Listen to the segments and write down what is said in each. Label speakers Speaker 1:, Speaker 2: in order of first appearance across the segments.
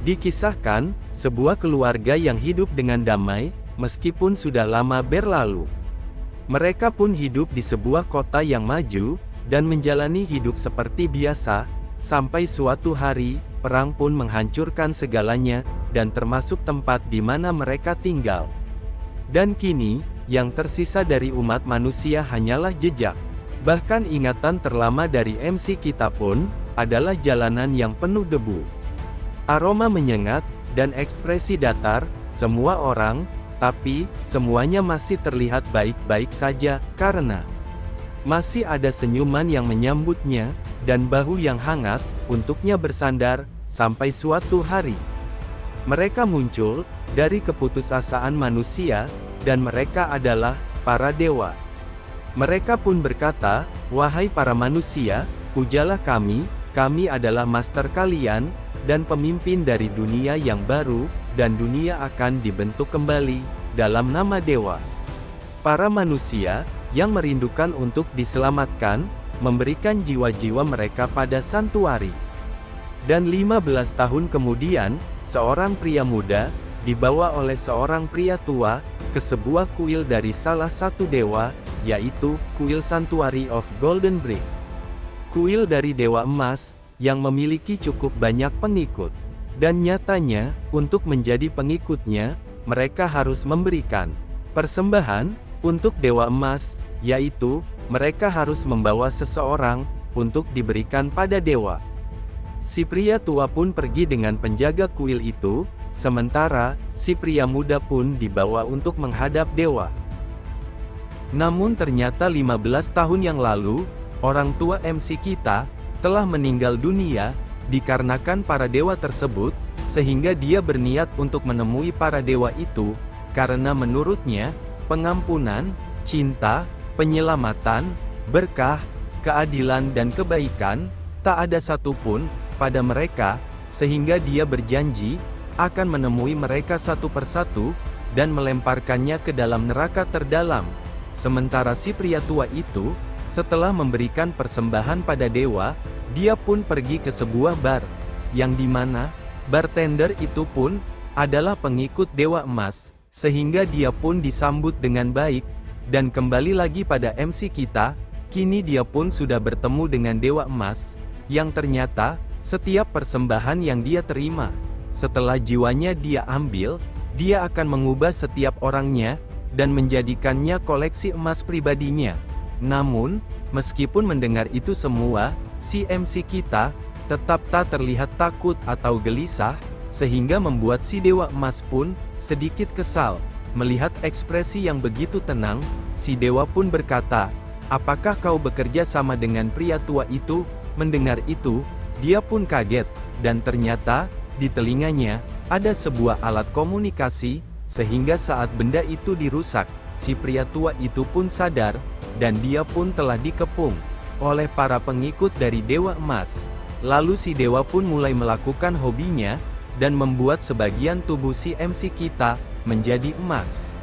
Speaker 1: Dikisahkan, sebuah keluarga yang hidup dengan damai, meskipun sudah lama berlalu. Mereka pun hidup di sebuah kota yang maju, dan menjalani hidup seperti biasa, sampai suatu hari, perang pun menghancurkan segalanya, dan termasuk tempat di mana mereka tinggal. Dan kini, yang tersisa dari umat manusia hanyalah jejak. Bahkan ingatan terlama dari MC kita pun, adalah jalanan yang penuh debu. Aroma menyengat, dan ekspresi datar, semua orang, tapi, semuanya masih terlihat baik-baik saja, karena masih ada senyuman yang menyambutnya, dan bahu yang hangat, untuknya bersandar, sampai suatu hari. Mereka muncul, dari keputusasaan manusia, dan mereka adalah, para dewa. Mereka pun berkata, "Wahai para manusia, pujalah kami adalah master kalian, dan pemimpin dari dunia yang baru, dan dunia akan dibentuk kembali, dalam nama dewa." Para manusia, yang merindukan untuk diselamatkan, memberikan jiwa-jiwa mereka pada santuari. Dan 15 tahun kemudian, seorang pria muda, dibawa oleh seorang pria tua, ke sebuah kuil dari salah satu dewa, yaitu, kuil Santuary of Golden Brick. Kuil dari Dewa Emas, yang memiliki cukup banyak pengikut. Dan nyatanya, untuk menjadi pengikutnya, mereka harus memberikan persembahan untuk Dewa Emas, yaitu, mereka harus membawa seseorang untuk diberikan pada dewa. Si pria tua pun pergi dengan penjaga kuil itu, sementara si pria muda pun dibawa untuk menghadap dewa. Namun ternyata 15 tahun yang lalu, orang tua MC kita telah meninggal dunia, dikarenakan para dewa tersebut, sehingga dia berniat untuk menemui para dewa itu, karena menurutnya, pengampunan, cinta, penyelamatan, berkah, keadilan dan kebaikan, tak ada satupun, pada mereka, sehingga dia berjanji, akan menemui mereka satu persatu, dan melemparkannya ke dalam neraka terdalam. Sementara si pria tua itu, setelah memberikan persembahan pada dewa, dia pun pergi ke sebuah bar, yang dimana, bartender itu pun, adalah pengikut Dewa Emas, sehingga dia pun disambut dengan baik, dan kembali lagi pada MC kita, kini dia pun sudah bertemu dengan Dewa Emas, yang ternyata, setiap persembahan yang dia terima, setelah jiwanya dia ambil, dia akan mengubah setiap orangnya, dan menjadikannya koleksi emas pribadinya. Namun, meskipun mendengar itu semua, si MC kita, tetap tak terlihat takut atau gelisah, sehingga membuat si Dewa Emas pun, sedikit kesal. Melihat ekspresi yang begitu tenang, si Dewa pun berkata, "Apakah kau bekerja sama dengan pria tua itu?" Mendengar itu, dia pun kaget, dan ternyata, di telinganya, ada sebuah alat komunikasi, sehingga saat benda itu dirusak, si pria tua itu pun sadar, dan dia pun telah dikepung oleh para pengikut dari Dewa Emas. Lalu si dewa pun mulai melakukan hobinya, dan membuat sebagian tubuh si MC kita, menjadi emas.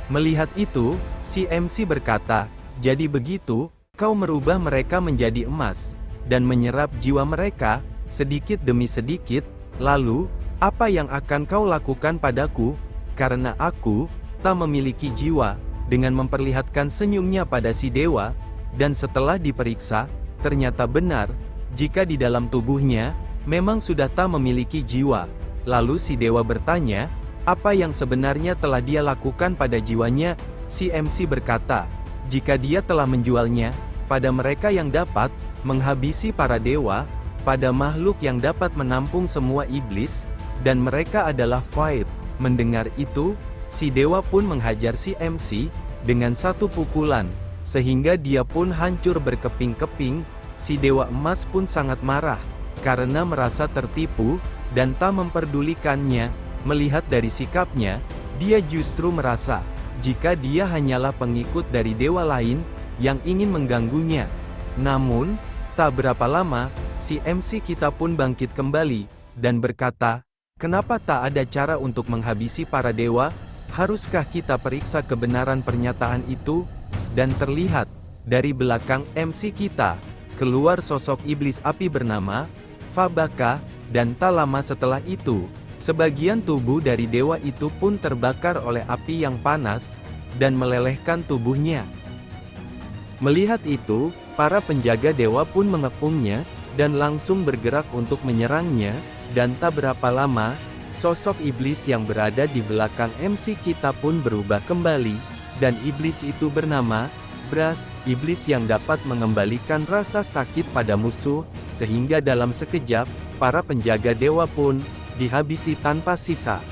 Speaker 1: Melihat itu, si MC berkata, "Jadi begitu, kau merubah mereka menjadi emas, dan menyerap jiwa mereka, sedikit demi sedikit, lalu, apa yang akan kau lakukan padaku, karena aku, tak memiliki jiwa." Dengan memperlihatkan senyumnya pada si dewa, dan setelah diperiksa, ternyata benar, jika di dalam tubuhnya, memang sudah tak memiliki jiwa. Lalu si dewa bertanya, apa yang sebenarnya telah dia lakukan pada jiwanya? Si MC berkata, jika dia telah menjualnya, pada mereka yang dapat, menghabisi para dewa, pada makhluk yang dapat menampung semua iblis, dan mereka adalah Faid. Mendengar itu, si dewa pun menghajar si MC, dengan satu pukulan, sehingga dia pun hancur berkeping-keping. Si Dewa Emas pun sangat marah, karena merasa tertipu, dan tak memperdulikannya. Melihat dari sikapnya, dia justru merasa, jika dia hanyalah pengikut dari dewa lain, yang ingin mengganggunya. Namun, tak berapa lama, si MC kita pun bangkit kembali, dan berkata, "Kenapa tak ada cara untuk menghabisi para dewa? Haruskah kita periksa kebenaran pernyataan itu?" Dan terlihat, dari belakang MC kita, keluar sosok iblis api bernama Fabaka, dan tak lama setelah itu, sebagian tubuh dari dewa itu pun terbakar oleh api yang panas, dan melelehkan tubuhnya. Melihat itu, para penjaga dewa pun mengepungnya, dan langsung bergerak untuk menyerangnya, dan tak berapa lama, sosok iblis yang berada di belakang MC kita pun berubah kembali, dan iblis itu bernama Brass, iblis yang dapat mengembalikan rasa sakit pada musuh, sehingga dalam sekejap, para penjaga dewa pun dihabisi tanpa sisa.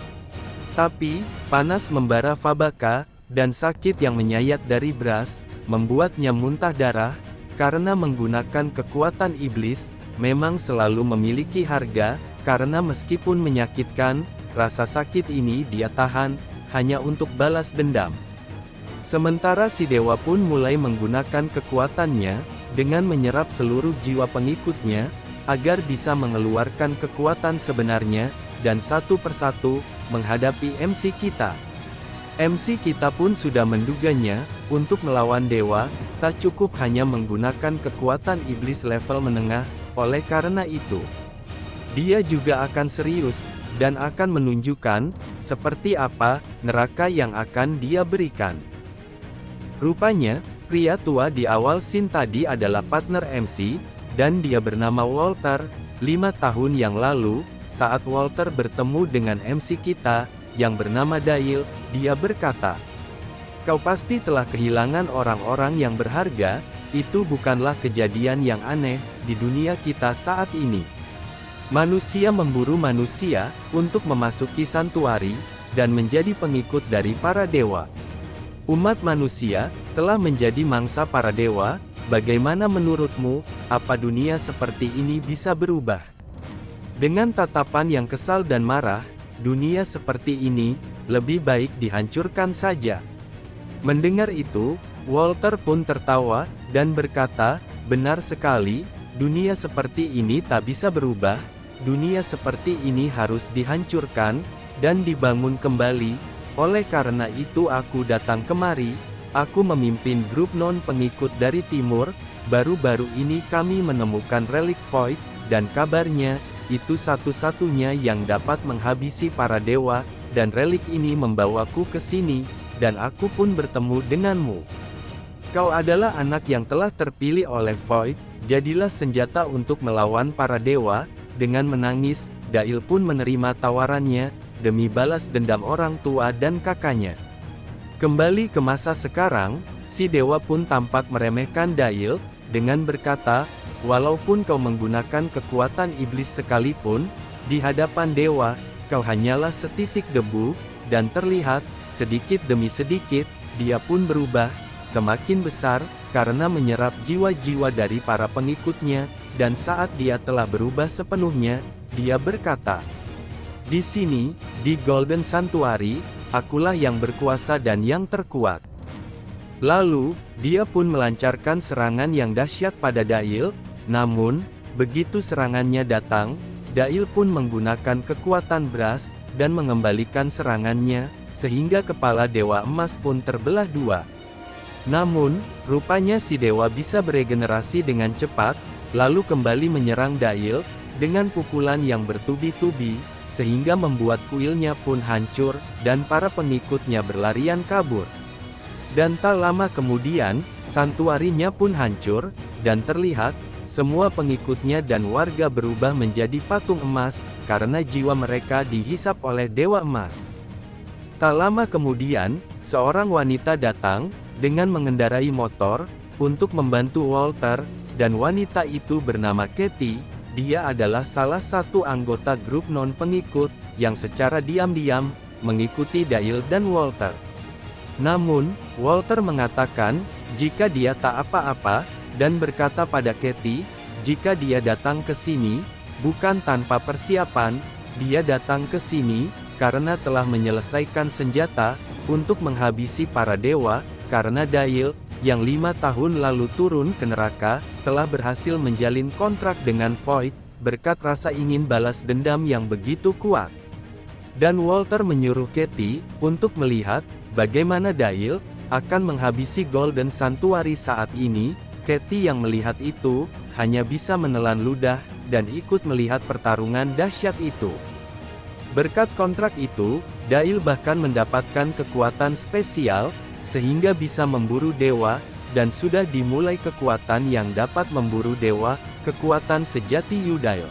Speaker 1: Tapi, panas membara Fabaka, dan sakit yang menyayat dari Brass, membuatnya muntah darah, karena menggunakan kekuatan iblis, memang selalu memiliki harga, karena meskipun menyakitkan, rasa sakit ini dia tahan, hanya untuk balas dendam. Sementara si dewa pun mulai menggunakan kekuatannya, dengan menyerap seluruh jiwa pengikutnya, agar bisa mengeluarkan kekuatan sebenarnya, dan satu persatu, menghadapi MC kita. MC kita pun sudah menduganya, untuk melawan dewa, tak cukup hanya menggunakan kekuatan iblis level menengah, oleh karena itu, dia juga akan serius, dan akan menunjukkan, seperti apa, neraka yang akan dia berikan. Rupanya, pria tua di awal scene tadi adalah partner MC, dan dia bernama Walter. 5 tahun yang lalu, saat Walter bertemu dengan MC kita, yang bernama Dail, dia berkata, "Kau pasti telah kehilangan orang-orang yang berharga, itu bukanlah kejadian yang aneh, di dunia kita saat ini. Manusia memburu manusia, untuk memasuki santuari, dan menjadi pengikut dari para dewa. Umat manusia, telah menjadi mangsa para dewa, bagaimana menurutmu, apa dunia seperti ini bisa berubah?" Dengan tatapan yang kesal dan marah, dunia seperti ini, lebih baik dihancurkan saja. Mendengar itu, Walter pun tertawa, dan berkata, "Benar sekali, dunia seperti ini tak bisa berubah, dunia seperti ini harus dihancurkan, dan dibangun kembali. Oleh karena itu aku datang kemari, aku memimpin grup non-pengikut dari timur, baru-baru ini kami menemukan relik Void, dan kabarnya, itu satu-satunya yang dapat menghabisi para dewa, dan relik ini membawaku ke sini, dan aku pun bertemu denganmu. Kau adalah anak yang telah terpilih oleh Void, jadilah senjata untuk melawan para dewa." Dengan menangis, Dail pun menerima tawarannya, demi balas dendam orang tua dan kakaknya. Kembali ke masa sekarang, si dewa pun tampak meremehkan Dail, dengan berkata, "Walaupun kau menggunakan kekuatan iblis sekalipun, di hadapan dewa, kau hanyalah setitik debu," dan terlihat, sedikit demi sedikit, dia pun berubah, semakin besar, karena menyerap jiwa-jiwa dari para pengikutnya, dan saat dia telah berubah sepenuhnya, dia berkata, "Di sini, di Golden Sanctuary, akulah yang berkuasa dan yang terkuat." Lalu, dia pun melancarkan serangan yang dahsyat pada Dail, namun, begitu serangannya datang, Dail pun menggunakan kekuatan Brass, dan mengembalikan serangannya, sehingga kepala Dewa Emas pun terbelah dua. Namun, rupanya si dewa bisa beregenerasi dengan cepat, lalu kembali menyerang Dail, dengan pukulan yang bertubi-tubi, sehingga membuat kuilnya pun hancur, dan para pengikutnya berlarian kabur. Dan tak lama kemudian, santuarinya pun hancur, dan terlihat, semua pengikutnya dan warga berubah menjadi patung emas, karena jiwa mereka dihisap oleh Dewa Emas. Tak lama kemudian, seorang wanita datang, dengan mengendarai motor, untuk membantu Walter, dan wanita itu bernama Katie. Dia adalah salah satu anggota grup non-pengikut, yang secara diam-diam, mengikuti Dail dan Walter. Namun, Walter mengatakan, jika dia tak apa-apa, dan berkata pada Katie, jika dia datang ke sini, bukan tanpa persiapan, dia datang ke sini, karena telah menyelesaikan senjata, untuk menghabisi para dewa, karena Dail, yang 5 tahun lalu turun ke neraka, telah berhasil menjalin kontrak dengan Void, berkat rasa ingin balas dendam yang begitu kuat. Dan Walter menyuruh Katie, untuk melihat, bagaimana Dail, akan menghabisi Golden Sanctuary saat ini. Katie yang melihat itu, hanya bisa menelan ludah, dan ikut melihat pertarungan dahsyat itu. Berkat kontrak itu, Dail bahkan mendapatkan kekuatan spesial, sehingga bisa memburu dewa, dan sudah dimulai kekuatan yang dapat memburu dewa, kekuatan sejati Yudail.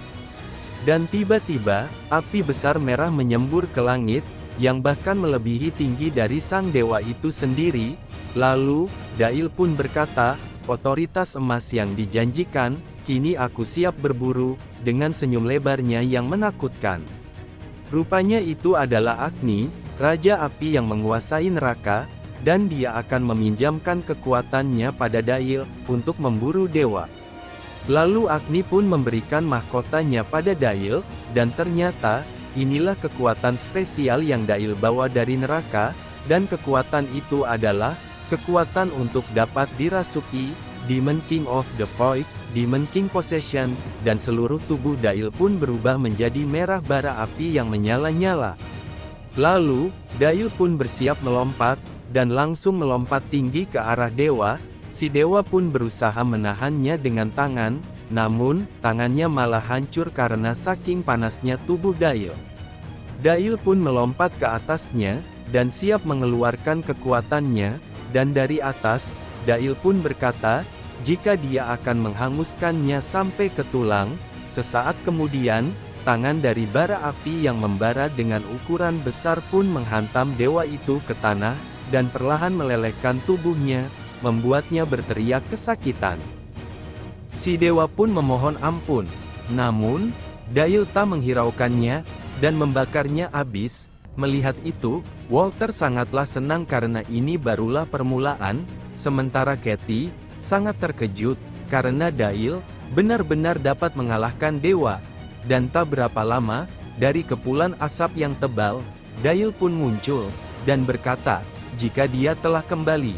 Speaker 1: Dan tiba-tiba, api besar merah menyembur ke langit, yang bahkan melebihi tinggi dari sang dewa itu sendiri. Lalu, Dail pun berkata, "Otoritas emas yang dijanjikan, kini aku siap berburu," dengan senyum lebarnya yang menakutkan. Rupanya itu adalah Agni, Raja Api yang menguasai neraka, dan dia akan meminjamkan kekuatannya pada Dail, untuk memburu dewa. Lalu Agni pun memberikan mahkotanya pada Dail, dan ternyata, inilah kekuatan spesial yang Dail bawa dari neraka, dan kekuatan itu adalah, kekuatan untuk dapat dirasuki, Demon King of the Void, Demon King Possession, dan seluruh tubuh Dail pun berubah menjadi merah bara api yang menyala-nyala. Lalu, Dail pun bersiap melompat, dan langsung melompat tinggi ke arah dewa. Si dewa pun berusaha menahannya dengan tangan, namun, tangannya malah hancur karena saking panasnya tubuh Dail. Dail pun melompat ke atasnya, dan siap mengeluarkan kekuatannya, dan dari atas, Dail pun berkata, jika dia akan menghanguskannya sampai ke tulang. Sesaat kemudian, tangan dari bara api yang membara dengan ukuran besar pun menghantam dewa itu ke tanah, dan perlahan melelehkan tubuhnya, membuatnya berteriak kesakitan. Si dewa pun memohon ampun, namun, Dail tak menghiraukannya, dan membakarnya habis. Melihat itu, Walter sangatlah senang karena ini barulah permulaan, sementara Katie sangat terkejut, karena Dail benar-benar dapat mengalahkan dewa. Dan tak berapa lama, dari kepulan asap yang tebal, Dail pun muncul, dan berkata, jika dia telah kembali,